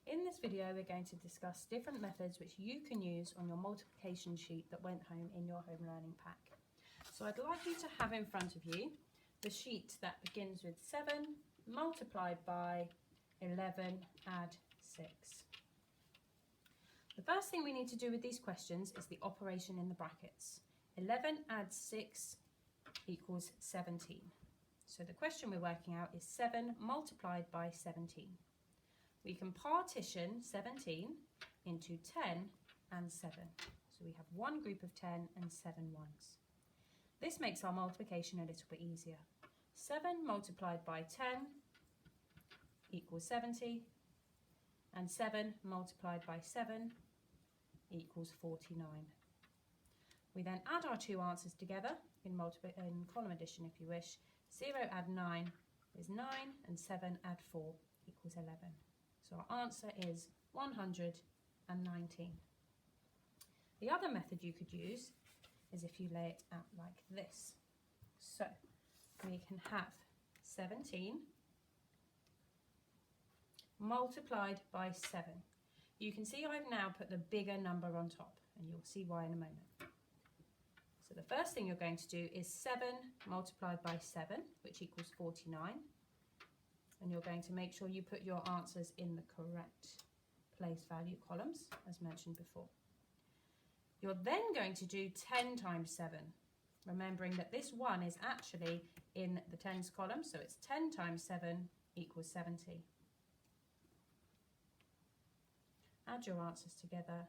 In this video, we're going to discuss different methods which you can use on your multiplication sheet that went home in your home learning pack. So I'd like you to have in front of you the sheet that begins with 7 multiplied by 11 add 6. The first thing we need to do with these questions is the operation in the brackets. 11 add 6 equals 17. So the question we're working out is 7 multiplied by 17. We can partition 17 into 10 and 7. So we have one group of 10 and 7 ones. This makes our multiplication a little bit easier. 7 multiplied by 10 equals 70, and 7 multiplied by 7 equals 49. We then add our two answers together in column addition if you wish. 0 add 9 is 9, and 7 add 4 equals 11. So our answer is 119. The other method you could use is if you lay it out like this. So we can have 17 multiplied by 7. You can see I've now put the bigger number on top, and you'll see why in a moment. So the first thing you're going to do is 7 multiplied by 7, which equals 49. And you're going to make sure you put your answers in the correct place value columns, as mentioned before. You're then going to do 10 times 7, remembering that this 1 is actually in the tens column, so it's 10 times 7 equals 70. Add your answers together.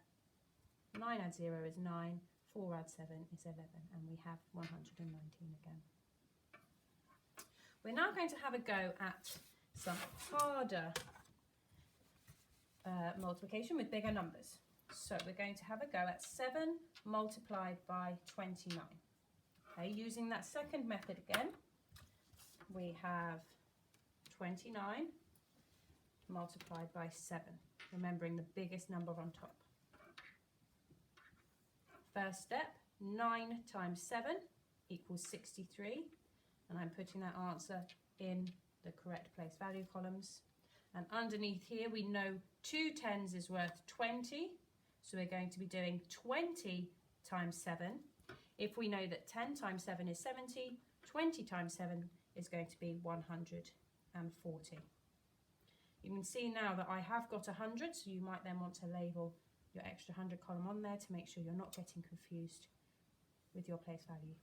9 add 0 is 9, 4 add 7 is 11, and we have 119 again. We're now going to have a go at some harder multiplication with bigger numbers. So we're going to have a go at 7 multiplied by 29. Okay, using that second method again, we have 29 multiplied by 7, remembering the biggest number on top. First step, 9 times 7 equals 63, and I'm putting that answer in the correct place value columns. And underneath here we know 2 tens is worth 20, so we're going to be doing 20 times 7. If we know that 10 times 7 is 70, 20 times 7 is going to be 140. You can see now that I have got 100, so you might then want to label your extra 100 column on there to make sure you're not getting confused with your place value.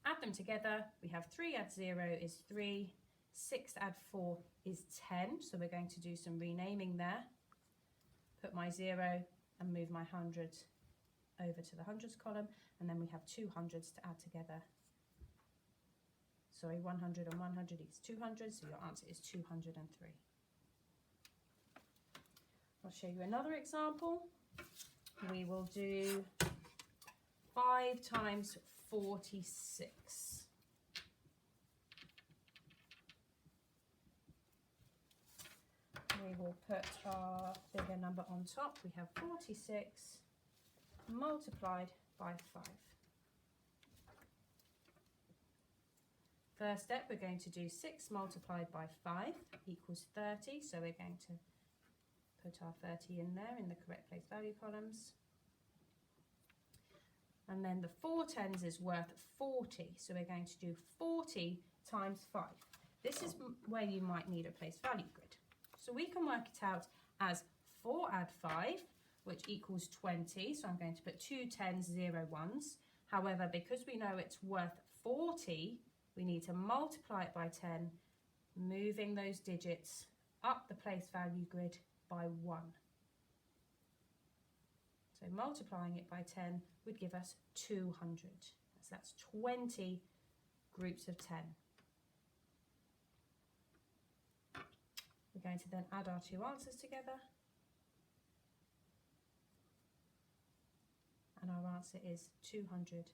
Add them together, we have 3 add 0 is 3, 6 add 4 is 10, so we're going to do some renaming there. Put my 0 and move my hundreds over to the hundreds column, and then we have 2 hundreds to add together. Sorry, 100 and 100 is 200, so your answer is 203. I'll show you another example. We will do 5 times 46. We will put our bigger number on top. We have 46 multiplied by 5. First step, we're going to do 6 multiplied by 5 equals 30. So we're going to put our 30 in there in the correct place value columns. And then the 4 tens is worth 40. So we're going to do 40 times 5. This is where you might need a place value grid. So we can work it out as 4 add 5, which equals 20. So I'm going to put 2 tens, 0 ones. However, because we know it's worth 40, we need to multiply it by 10, moving those digits up the place value grid by 1. So multiplying it by 10 would give us 200. So that's 20 groups of 10. We're going to then add our two answers together, and our answer is 230.